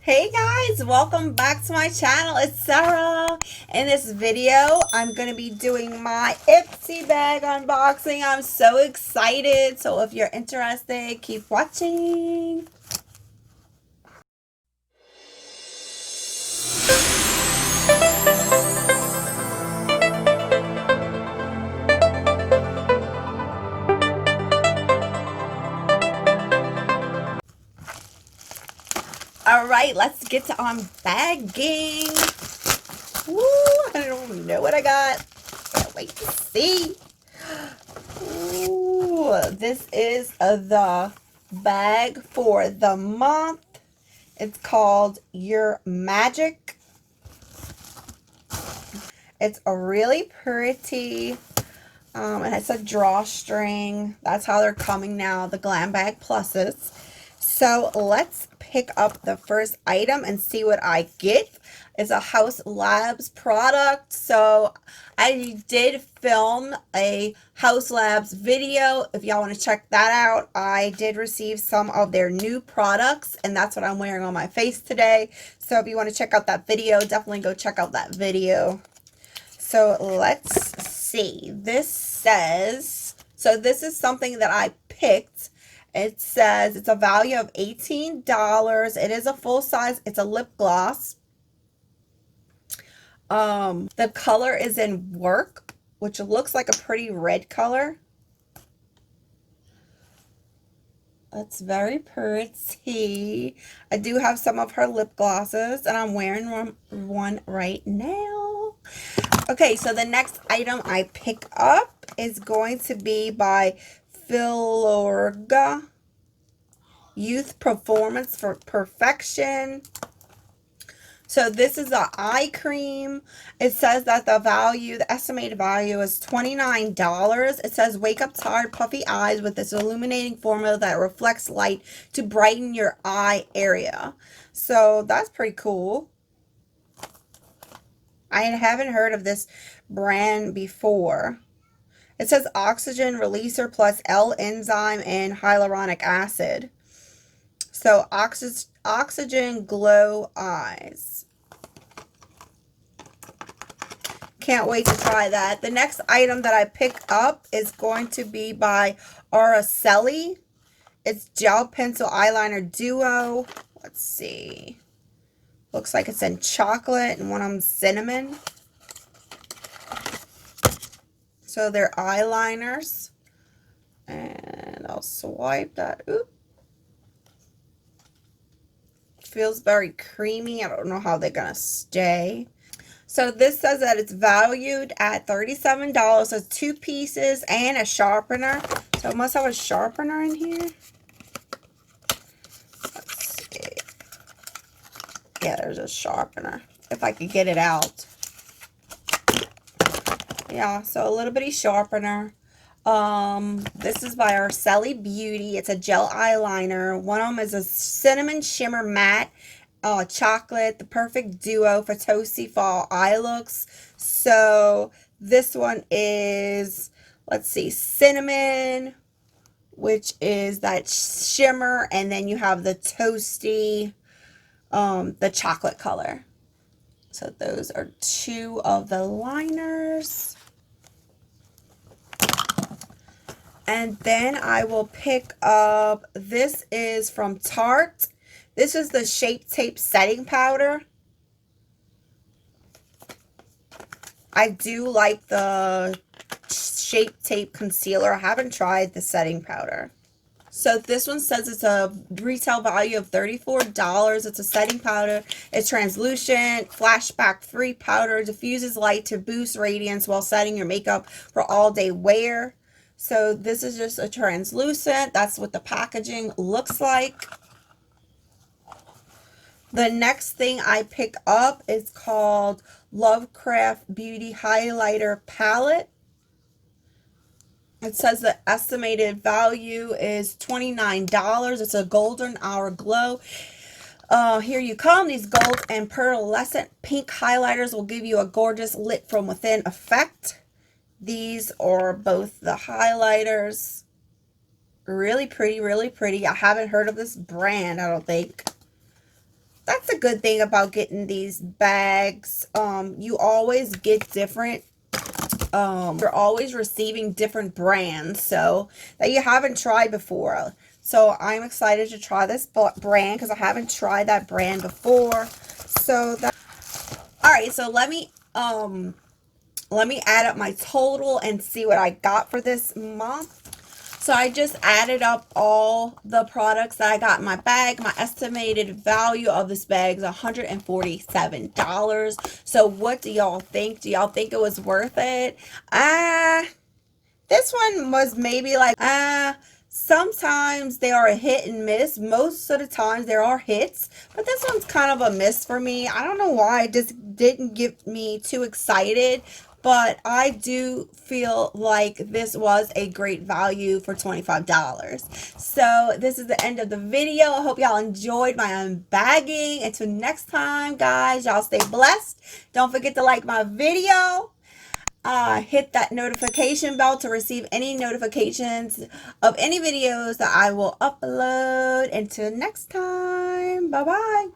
Hey guys, welcome back to my channel. It's Sarah. In this video, I'm going to be doing my Ipsy bag unboxing. I'm so excited. So if you're interested, keep watching. All right, let's get to unbagging. Woo, I don't know what I got. Can't wait to see. Ooh, this is the bag for the month. It's called Your Magic. It's a really pretty, and it's a drawstring. That's how they're coming now, the Glam Bag Pluses. So let's pick up the first item and see what I get. It's a Haus Labs product. So I did film a Haus Labs video. If y'all want to check that out, I did receive some of their new products, and that's what I'm wearing on my face today. So if you want to check out that video, definitely go check out that video. So let's see. This says, so this is something that I picked. It says it's a value of $18. It is a full size. It's a lip gloss. The color is in Work, which looks like a pretty red color. That's very pretty. I do have some of her lip glosses, and I'm wearing one right now. Okay, so the next item I pick up is going to be by Filorga Youth Performance for Perfection. So this is an eye cream. It says that the estimated value is $29. It says wake up tired, puffy eyes with this illuminating formula that reflects light to brighten your eye area. So that's pretty cool. I haven't heard of this brand before. It says oxygen releaser plus L-enzyme and hyaluronic acid. So oxygen glow eyes. Can't wait to try that. The next item that I pick up is going to be by Araceli. It's gel pencil eyeliner duo. Let's see. Looks like it's in chocolate and one of them cinnamon. So they're eyeliners. And I'll swipe that. Oop. Feels very creamy. I don't know how they're going to stay. So this says that it's valued at $37. So it's 2 pieces and a sharpener. So it must have a sharpener in here. Let's see. Yeah, there's a sharpener. If I could get it out. Yeah, so a little bitty sharpener. This is by Araceli Beauty. It's a gel eyeliner. One of them is a cinnamon shimmer matte. Chocolate, the perfect duo for toasty fall eye looks. So this one is, let's see, cinnamon, which is that shimmer, and then you have the toasty, the chocolate color. So those are 2 of the liners. And then I will pick up, this is from Tarte. This is the Shape Tape Setting Powder. I do like the Shape Tape Concealer. I haven't tried the setting powder. So this one says it's a retail value of $34. It's a setting powder. It's translucent, flashback free powder, diffuses light to boost radiance while setting your makeup for all day wear. So this is just a translucent. That's what the packaging looks like. The next thing I pick up is called Lovecraft Beauty Highlighter Palette. It says the estimated value is $29. It's a golden hour glow. Here you come. These gold and pearlescent pink highlighters will give you a gorgeous lit from within effect. These are both the highlighters. Really pretty, really pretty. I haven't heard of this brand, I don't think. that's a good thing about getting these bags. You always get different, you're always receiving different brands, so that you haven't tried before. So I'm excited to try this brand because I haven't tried that brand before. So that, all right, so let me add up my total and see what I got for this month. So I just added up all the products that I got in my bag. My estimated value of this bag is $147. So what do y'all think? Do y'all think it was worth it? This one was maybe like, sometimes they are a hit and miss. Most of the times there are hits, but this one's kind of a miss for me. I don't know why. It just didn't get me too excited, but I do feel like this was a great value for $25. So this is the end of the video. I hope y'all enjoyed my unbagging. Until next time, guys, y'all stay blessed. Don't forget to like my video. Hit that notification bell to receive any notifications of any videos that I will upload. Until next time, bye bye.